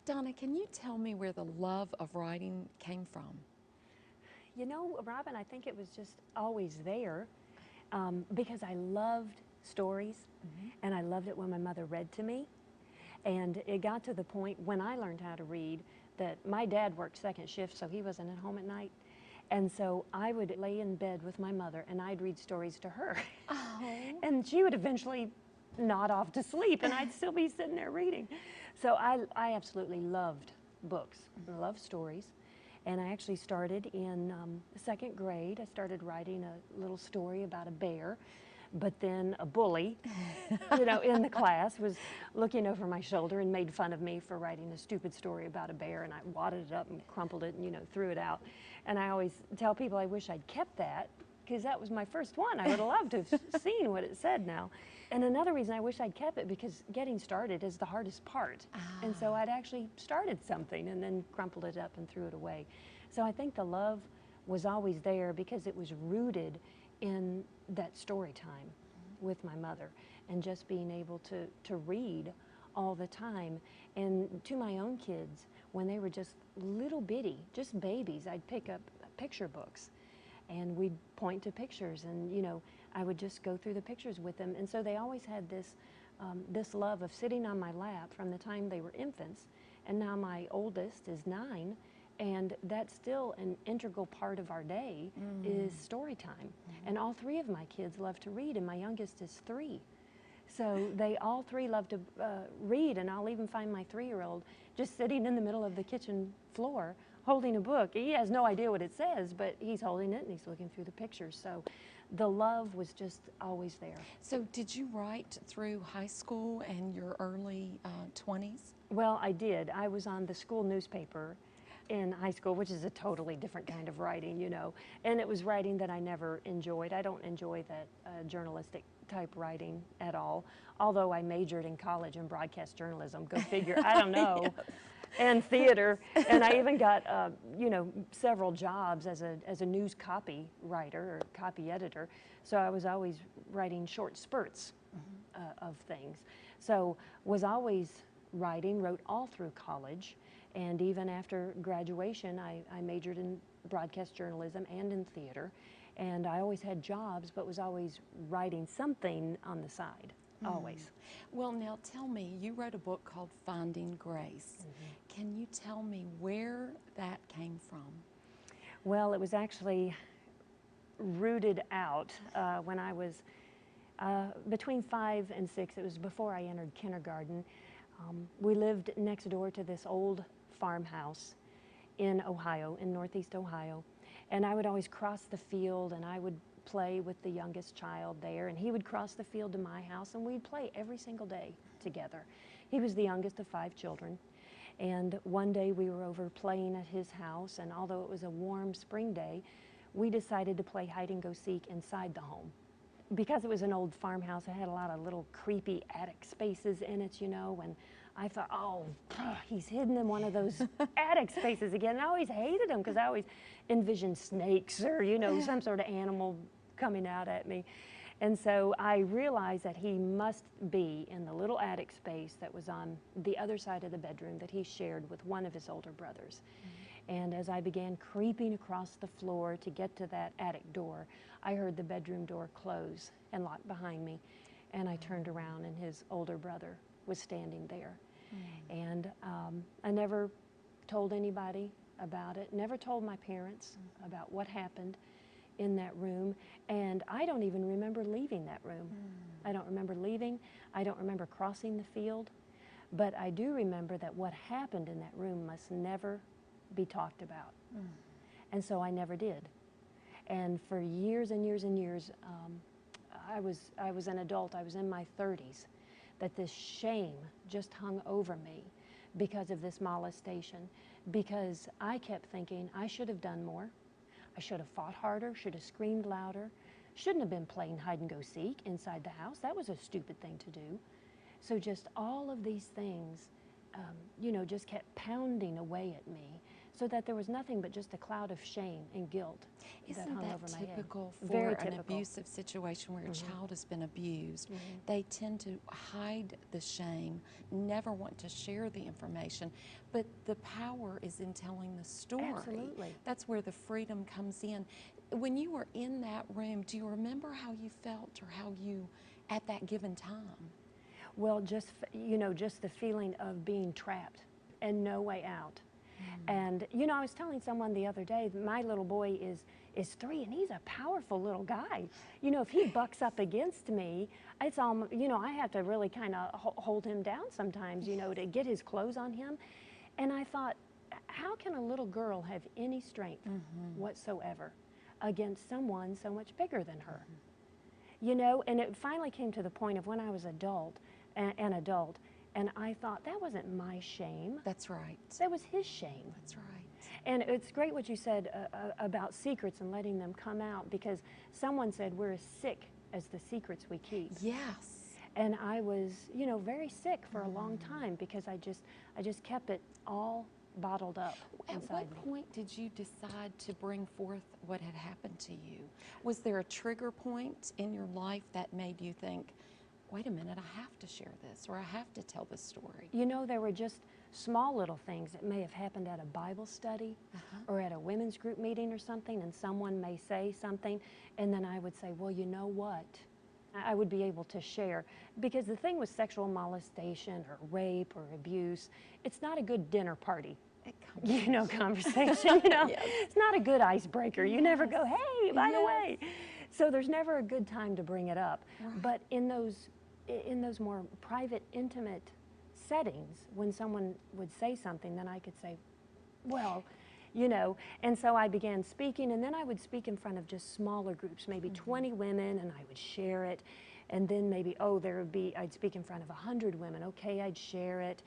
Donna, can you tell me where the love of writing came from? You know, Robin, I think it was just always there because I loved stories and I loved it when my mother read to me. And it got to the point when I learned how to read that my dad worked second shift, so he wasn't at home at night. And so I would lay in bed with my mother and I'd read stories to her. Oh. And she would eventually nod off to sleep and I'd still be sitting there reading. So I absolutely loved books, loved stories. And I actually started in second grade. I started writing a little story about a bear, but then a bully, in the class was looking over my shoulder and made fun of me for writing a stupid story about a bear, and I wadded it up and crumpled it and, threw it out. And I always tell people I wish I'd kept that because that was my first one. I would have loved to have seen what it said now. And another reason I wish I'd kept it because getting started is the hardest part. And so I'd actually started something and then crumpled it up and threw it away. So I think the love was always there because it was rooted in that story time with my mother and just being able to read all the time. And to my own kids, when they were just little bitty, just babies, I'd pick up picture books and we'd point to pictures and I would just go through the pictures with them. And so they always had this this love of sitting on my lap from the time they were infants. And now my oldest is 9, and that's still an integral part of our day is story time. And all 3 of my kids love to read, and my youngest is 3. So they all 3 love to read, and I'll even find my 3-year-old just sitting in the middle of the kitchen floor holding a book. He has no idea what it says, but he's holding it and he's looking through the pictures. So the love was just always there. So did you write through high school and your early 20s? Well, I did. I was on the school newspaper in high school, which is a totally different kind of writing, and it was writing that I never enjoyed. I don't enjoy that journalistic type writing at all, although I majored in college in broadcast journalism. Go figure. I don't know. Yes. And theater, and I even got several jobs as a news copy writer or copy editor. So I was always writing short spurts of things. So was always writing, wrote all through college, and even after graduation, I majored in broadcast journalism and in theater, and I always had jobs, but was always writing something on the side. Always. Well, now tell me, you wrote a book called Finding Grace. Can you tell me where that came from? Well, it was actually rooted out when I was between 5 and 6. It was before I entered kindergarten. We lived next door to this old farmhouse in Ohio, in Northeast Ohio, and I would always cross the field and I would play with the youngest child there, and he would cross the field to my house and we'd play every single day together. He was the youngest of 5 children, and one day we were over playing at his house, and although it was a warm spring day, we decided to play hide and go seek inside the home. Because it was an old farmhouse, it had a lot of little creepy attic spaces in it, and I thought, oh, he's hidden in one of those attic spaces again. And I always hated him because I always envisioned snakes or, some sort of animal coming out at me. And so I realized that he must be in the little attic space that was on the other side of the bedroom that he shared with one of his older brothers. And as I began creeping across the floor to get to that attic door, I heard the bedroom door close and lock behind me. And I turned around and his older brother was standing there. And I never told anybody about it, never told my parents about what happened in that room, and I don't even remember leaving that room. I don't remember leaving, I don't remember crossing the field, but I do remember that what happened in that room must never be talked about. And so I never did. And for years and years and years, I was an adult, I was in my 30s, that this shame just hung over me because of this molestation, because I kept thinking I should have done more. I should have fought harder, should have screamed louder, shouldn't have been playing hide and go seek inside the house. That was a stupid thing to do. So just all of these things, just kept pounding away at me. So so that there was nothing but just a cloud of shame and guilt that Isn't hung that over my head. typical for Very an typical. abusive situation where a child has been abused? They tend to hide the shame, never want to share the information, but the power is in telling the story. Absolutely. That's where the freedom comes in. When you were in that room, do you remember how you felt or how you, at that given time? Well, just, you know, just the feeling of being trapped and no way out. And, you know, I was telling someone the other day, that my little boy is 3 and he's a powerful little guy. You know, if he bucks up against me, it's all, you know, I have to really kind of hold him down sometimes, you know, to get his clothes on him. And I thought, how can a little girl have any strength whatsoever against someone so much bigger than her? You know, and it finally came to the point of when I was an adult, and I thought, that wasn't my shame. That's right. That was his shame. That's right. And it's great what you said about secrets and letting them come out, because someone said we're as sick as the secrets we keep. Yes. And I was, you know, very sick for a long time because I just kept it all bottled up At inside what me. point did you decide to bring forth what had happened to you? Was there a trigger point in your life that made you think, wait a minute, I have to share this, or I have to tell this story? You know, there were just small little things that may have happened at a Bible study or at a women's group meeting or something, and someone may say something, and then I would say, well, you know what? I would be able to share. Because the thing with sexual molestation or rape or abuse, it's not a good dinner party. You know, conversation, you know. Yes. It's not a good icebreaker. You never go, hey, by the way. So there's never a good time to bring it up. Right. But in those more private, intimate settings, when someone would say something, then I could say, well, you know, and so I began speaking, and then I would speak in front of just smaller groups, maybe 20 women, and I would share it. And then maybe, I'd speak in front of 100 women. Okay, I'd share it.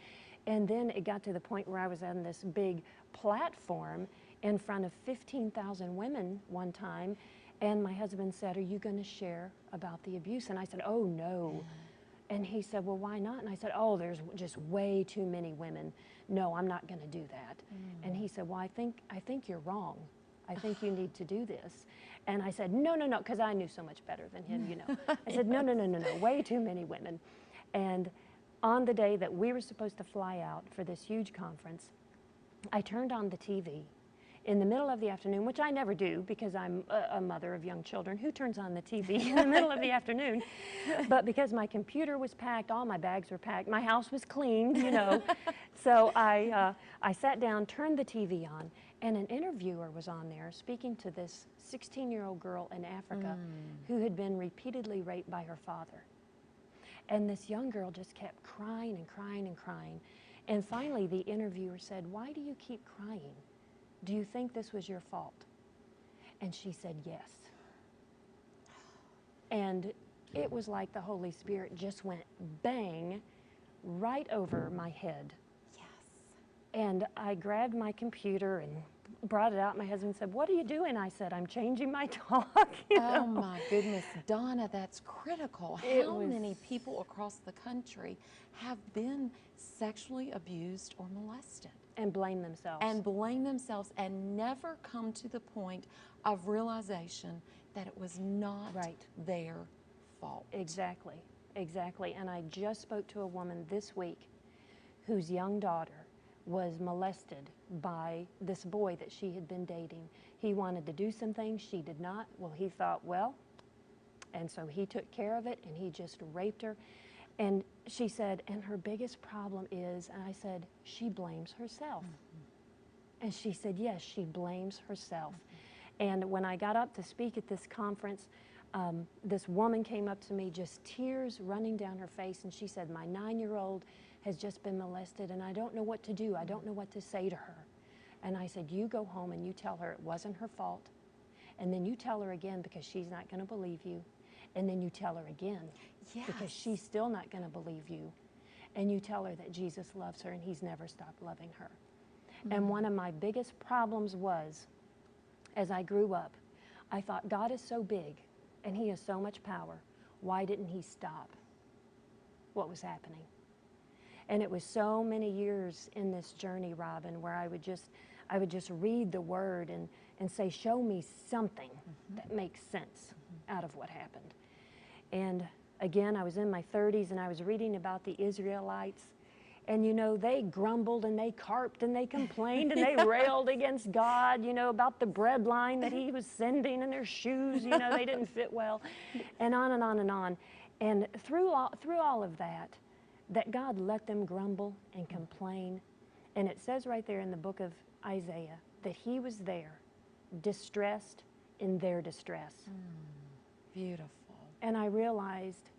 And then it got to the point where I was on this big platform in front of 15,000 women one time, and my husband said, are you going to share about the abuse? And I said, oh, no. And he said, well, why not? And I said, oh, there's just way too many women. No, I'm not going to do that. And he said, well, I think you're wrong. I think you need to do this. And I said, no, because I knew so much better than him, you know. I said, no, way too many women. And on the day that we were supposed to fly out for this huge conference, I turned on the TV in the middle of the afternoon, which I never do because I'm a mother of young children. Who turns on the TV in the middle of the afternoon? But because my computer was packed, all my bags were packed, my house was cleaned, you know. So I sat down, turned the TV on, and an interviewer was on there speaking to this 16-year-old girl in Africa who had been repeatedly raped by her father. And this young girl just kept crying and crying and crying. And finally, the interviewer said, why do you keep crying? Do you think this was your fault? And she said, yes. And it was like the Holy Spirit just went bang right over my head. Yes. And I grabbed my computer and brought it out. My husband said, what are you doing? I said, I'm changing my talk. You know? Oh my goodness, Donna, that's critical. How many people across the country have been sexually abused or molested? And blame themselves. And blame themselves and never come to the point of realization that it was not their fault. Exactly. And I just spoke to a woman this week whose young daughter was molested by this boy that she had been dating. He wanted to do some things, she did not. Well, he thought, well, and so he took care of it and he just raped her. And she said, and her biggest problem is, and I said, she blames herself. And she said, yes, she blames herself. And when I got up to speak at this conference, this woman came up to me, just tears running down her face, and she said, my 9-year-old has just been molested and I don't know what to do. I don't know what to say to her. And I said, you go home and you tell her it wasn't her fault. And then you tell her again because she's not going to believe you. And then you tell her again because she's still not going to believe you. And you tell her that Jesus loves her and he's never stopped loving her. And one of my biggest problems was, as I grew up, I thought, God is so big and he has so much power. Why didn't he stop what was happening? And it was so many years in this journey, Robin, where I would just read the word and say, show me something that makes sense out of what happened. And again, I was in my 30s and I was reading about the Israelites. And, you know, they grumbled and they carped and they complained and they railed against God, you know, about the bread line that he was sending and their shoes, you know, they didn't fit well, and on and on and on. And through all of that God let them grumble and complain. And it says right there in the book of Isaiah that he was there, distressed in their distress. Beautiful. And I realized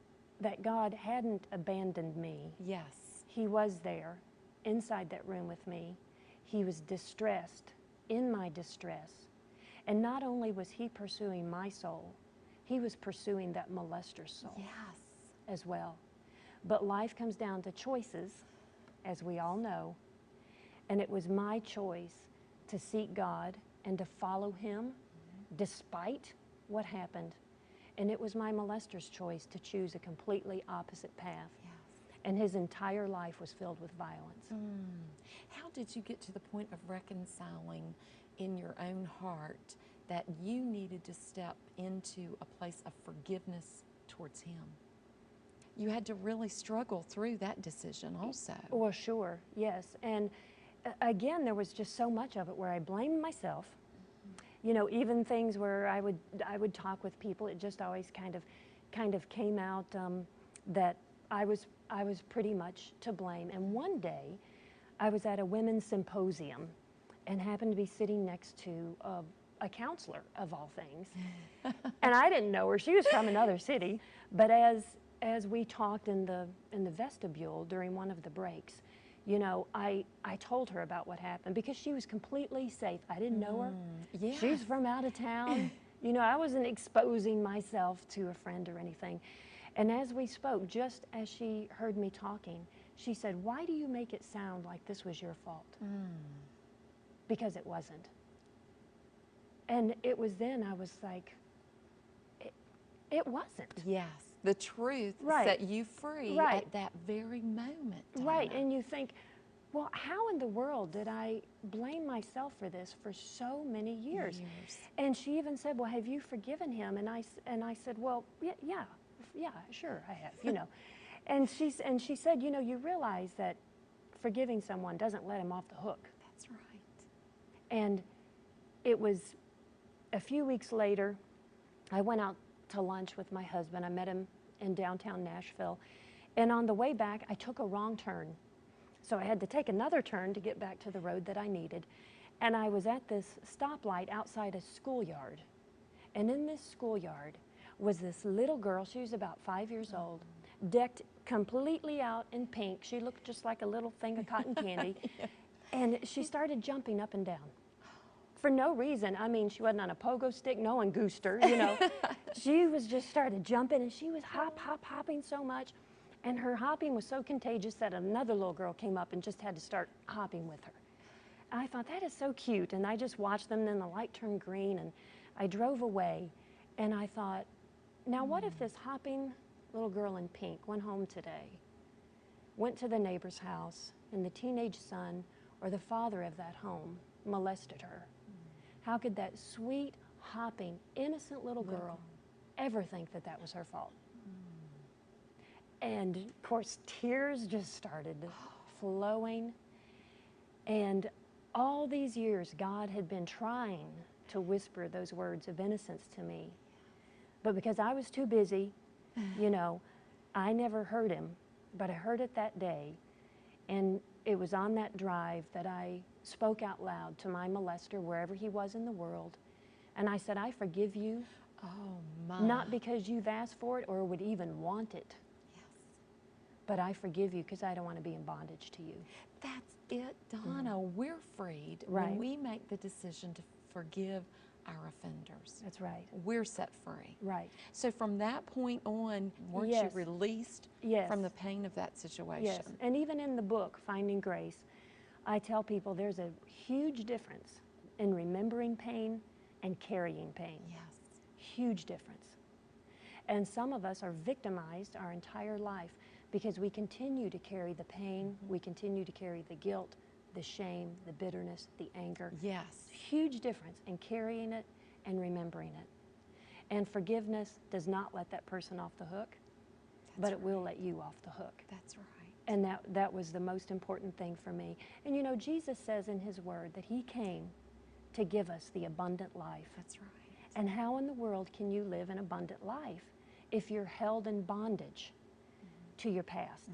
that God hadn't abandoned me. Yes. He was there inside that room with me. He was distressed in my distress. And not only was he pursuing my soul, he was pursuing that molester's soul. Yes. As well. But life comes down to choices, as we all know. And it was my choice to seek God and to follow him despite what happened. And it was my molester's choice to choose a completely opposite path. Yes. And his entire life was filled with violence. How did you get to the point of reconciling in your own heart that you needed to step into a place of forgiveness towards him? You had to really struggle through that decision also. Well, sure, yes. And again, there was just so much of it where I blamed myself. You know, even things where I would talk with people, it just always kind of came out that I was pretty much to blame. And one day, I was at a women's symposium and happened to be sitting next to a counselor of all things. And I didn't know her. She was from another city. But as we talked in the vestibule during one of the breaks, you know, I told her about what happened because she was completely safe. I didn't know her. Yes. She's from out of town. You know, I wasn't exposing myself to a friend or anything. And as we spoke, just as she heard me talking, she said, "Why do you make it sound like this was your fault?" Because it wasn't. And it was then I was like, it wasn't. Yes. The truth Right. set you free Right. at that very moment. Donna. Right, and you think, well, how in the world did I blame myself for this for so many years? And she even said, well, have you forgiven him? And I said, well, yeah, sure, I have, you know. And she said, you know, you realize that forgiving someone doesn't let him off the hook. That's right. And it was a few weeks later, I went out to lunch with my husband. I met him in downtown Nashville. And on the way back, I took a wrong turn. So I had to take another turn to get back to the road that I needed. And I was at this stoplight outside a schoolyard. And in this schoolyard was this little girl. She was about 5 years old, decked completely out in pink. She looked just like a little thing of cotton candy. Yeah. And she started jumping up and down. For no reason. I mean, she wasn't on a pogo stick. No one goosed her, you know. She was just started jumping, and she was hopping so much. And her hopping was so contagious that another little girl came up and just had to start hopping with her. And I thought, that is so cute. And I just watched them, and then the light turned green, and I drove away. And I thought, now what if this hopping little girl in pink went home today, went to the neighbor's house, and the teenage son or the father of that home molested her? How could that sweet, hopping, innocent little girl ever think that that was her fault? And of course, tears just started flowing. And all these years, God had been trying to whisper those words of innocence to me. But because I was too busy, you know, I never heard him. But I heard it that day. And it was on that drive that I spoke out loud to my molester, wherever he was in the world. And I said, I forgive you. Oh, my. Not because you've asked for it or would even want it. Yes. But I forgive you because I don't want to be in bondage to you. That's it, Donna. We're freed Right. when we make the decision to forgive our offenders. That's right. We're set free. Right. So from that point on, weren't you Yes. released Yes. from the pain of that situation? Yes. And even in the book, Finding Grace, I tell people there's a huge difference in remembering pain and carrying pain. Yes. Huge difference. And some of us are victimized our entire life because we continue to carry the pain, we continue to carry the guilt, the shame, the bitterness, the anger. Yes. Huge difference in carrying it and remembering it. And forgiveness does not let that person off the hook, but it will let you off the hook. That's right. And that was the most important thing for me. And you know, Jesus says in his word that he came to give us the abundant life. That's right. And how in the world can you live an abundant life if you're held in bondage to your past?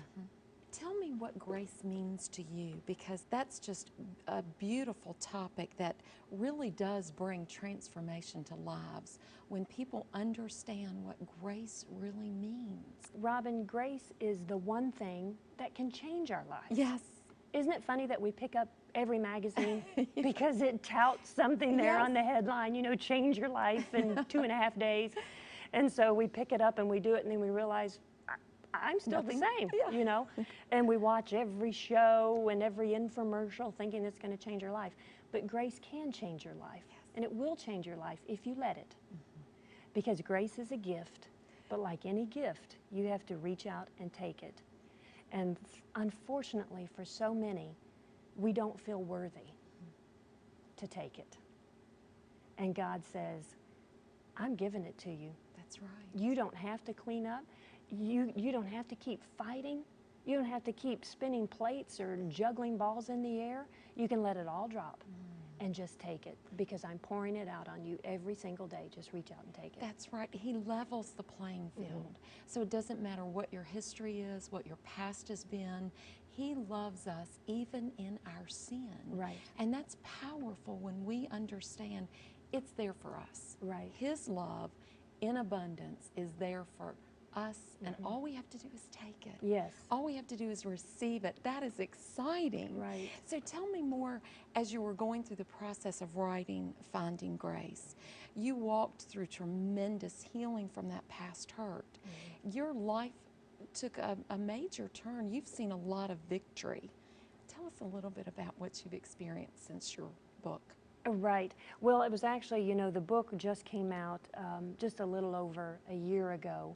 Tell me what grace means to you, because that's just a beautiful topic that really does bring transformation to lives when people understand what grace really means. Robin, grace is the one thing that can change our lives. Yes. Isn't it funny that we pick up every magazine because it touts something there Yes. on the headline, you know, change your life in 2.5 days. And so we pick it up and we do it, and then we realize, I'm still Nothing. the same, Yeah. you know? And we watch every show and every infomercial thinking it's going to change our life. But grace can change your life, and it will change your life if you let it. Because grace is a gift, but like any gift, you have to reach out and take it. And unfortunately, for so many, we don't feel worthy to take it. And God says, I'm giving it to you. That's right. You don't have to clean up. You don't have to keep fighting. You don't have to keep spinning plates or juggling balls in the air. You can let it all drop and just take it, because I'm pouring it out on you every single day. Just reach out and take it. That's right. He levels the playing field. So it doesn't matter what your history is, what your past has been. He loves us even in our sin. Right. And that's powerful when we understand it's there for us. Right. His love in abundance is there for us, and all we have to do is take it. Yes. All we have to do is receive it. That is exciting. Right. So tell me more, as you were going through the process of writing Finding Grace, you walked through tremendous healing from that past hurt. Your life took a major turn. You've seen a lot of victory. Tell us a little bit about what you've experienced since your book. Right. Well, it was actually, you know, the book just came out just a little over a year ago.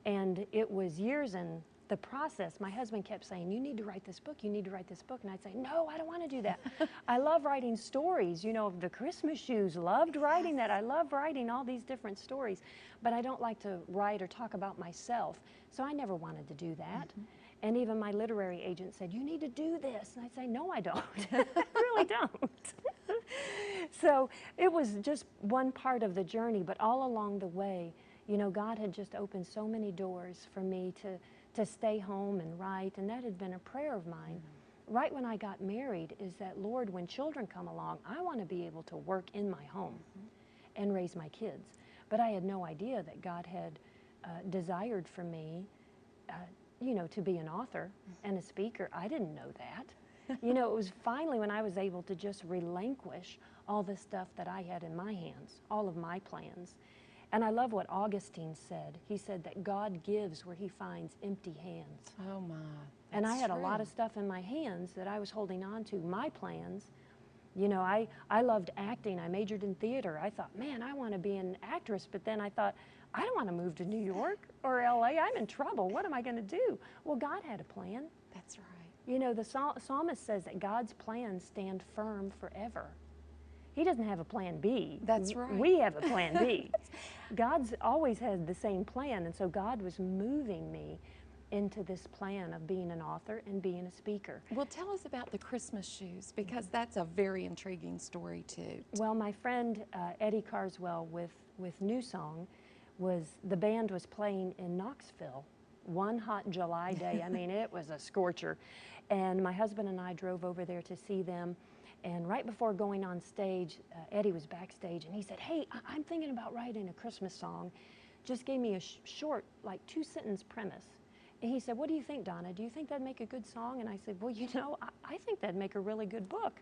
And it was years in the process. My husband kept saying, you need to write this book, you need to write this book. And I'd say, no, I don't want to do that. I love writing stories. You know, the Christmas shoes, loved writing that. I love writing all these different stories. But I don't like to write or talk about myself. So I never wanted to do that. And even my literary agent said, you need to do this. And I'd say, no, I don't. I really don't. So it was just one part of the journey, but all along the way, you know, God had just opened so many doors for me to stay home and write, and that had been a prayer of mine. Right when I got married is that, Lord, when children come along, I want to be able to work in my home and raise my kids. But I had no idea that God had desired for me, you know, to be an author and a speaker. I didn't know that. You know, it was finally when I was able to just relinquish all the stuff that I had in my hands, all of my plans. And I love what Augustine said. He said that God gives where he finds empty hands. Oh my. And I had true. a lot of stuff in my hands that I was holding on to, my plans. You know, I loved acting. I majored in theater. I thought, man, I want to be an actress. But then I thought, I don't want to move to New York or LA. I'm in trouble. What am I going to do? Well, God had a plan. That's right. You know, the psalmist says that God's plans stand firm forever. He doesn't have a plan B. That's right. We have a plan B. God's always had the same plan, and so God was moving me into this plan of being an author and being a speaker. Well, tell us about the Christmas shoes, because that's a very intriguing story too. Well, my friend Eddie Carswell with New Song, the band was playing in Knoxville one hot July day. I mean, it was a scorcher. And my husband and I drove over there to see them. And right before going on stage, Eddie was backstage, and he said, hey, I'm thinking about writing a Christmas song. Just gave me a short, like 2-sentence premise. And he said, what do you think, Donna? Do you think that'd make a good song? And I said, well, you know, I think that'd make a really good book.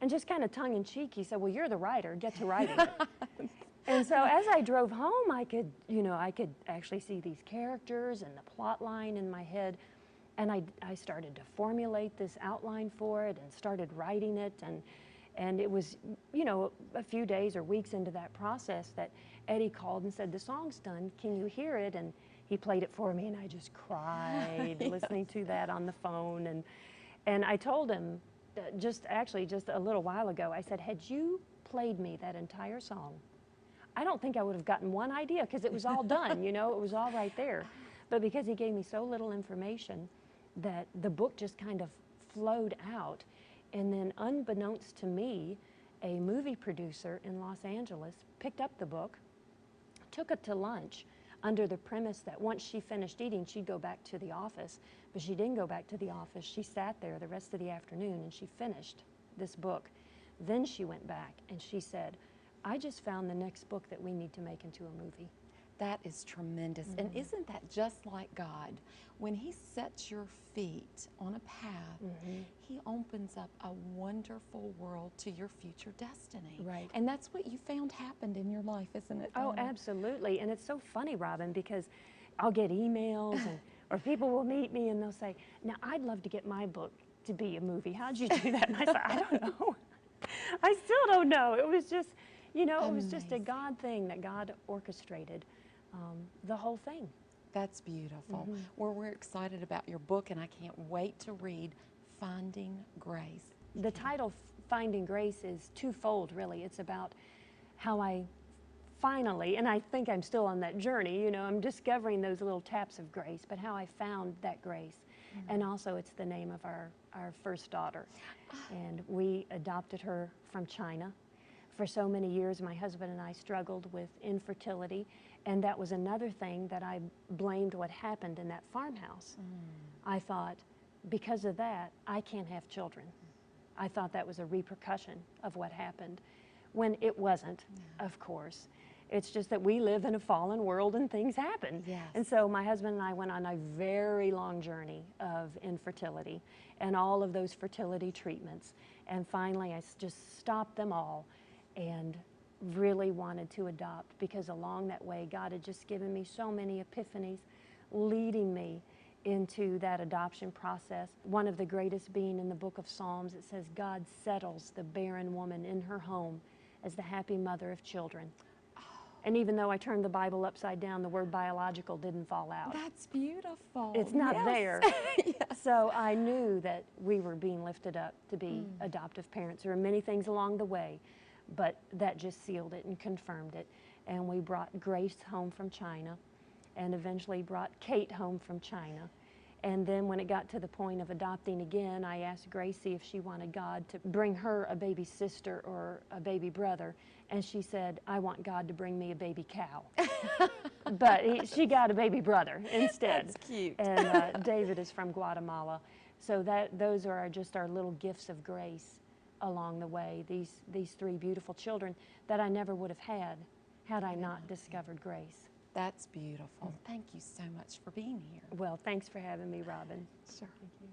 And just kind of tongue-in-cheek, he said, well, you're the writer. Get to writing it. And so as I drove home, I could actually see these characters and the plot line in my head. And I started to formulate this outline for it and started writing it. And it was, you know, a few days or weeks into that process that Eddie called and said, the song's done. Can you hear it? And he played it for me, and I just cried listening to that on the phone. And I told him, just a little while ago, I said, had you played me that entire song, I don't think I would have gotten one idea because it was all done, you know, it was all right there. But because he gave me so little information that the book just kind of flowed out. And then unbeknownst to me, a movie producer in Los Angeles picked up the book, took it to lunch under the premise that once she finished eating, she'd go back to the office. But she didn't go back to the office. She sat there the rest of the afternoon and she finished this book. Then she went back and she said, I just found the next book that we need to make into a movie. That is tremendous. And isn't that just like God? When he sets your feet on a path, he opens up a wonderful world to your future destiny. Right. And that's what you found happened in your life, isn't it, Oh, Donna? absolutely. And it's so funny, Robin, because I'll get emails or people will meet me and they'll say, now I'd love to get my book to be a movie. How'd you do that? And I said, I don't know. I still don't know. It was just, you know, it was just a God thing that God orchestrated the whole thing. That's beautiful. Well, we're excited about your book, and I can't wait to read Finding Grace. The title, Finding Grace, is twofold, really. It's about how I finally, and I think I'm still on that journey, you know, I'm discovering those little taps of grace, but how I found that grace. And also it's the name of our first daughter. And we adopted her from China. For so many years, my husband and I struggled with infertility, and that was another thing that I blamed what happened in that farmhouse. I thought, because of that, I can't have children. I thought that was a repercussion of what happened, when it wasn't, of course. It's just that we live in a fallen world and things happen. Yes. And so my husband and I went on a very long journey of infertility and all of those fertility treatments. And finally, I just stopped them all and really wanted to adopt, because along that way, God had just given me so many epiphanies, leading me into that adoption process. One of the greatest being in the book of Psalms, it says, God settles the barren woman in her home as the happy mother of children. And even though I turned the Bible upside down, the word biological didn't fall out. That's beautiful. It's not there. Yes. So I knew that we were being lifted up to be adoptive parents. There were many things along the way, but that just sealed it and confirmed it. And we brought Grace home from China, and eventually brought Kate home from China. And then when it got to the point of adopting again, I asked Gracie if she wanted God to bring her a baby sister or a baby brother. And she said, I want God to bring me a baby cow. But she got a baby brother instead. That's cute. And David is from Guatemala. So those are just our little gifts of grace along the way. These three beautiful children that I never would have had I not discovered grace. That's beautiful. Thank you so much for being here. Well, thanks for having me, Robin. Sure. Thank you.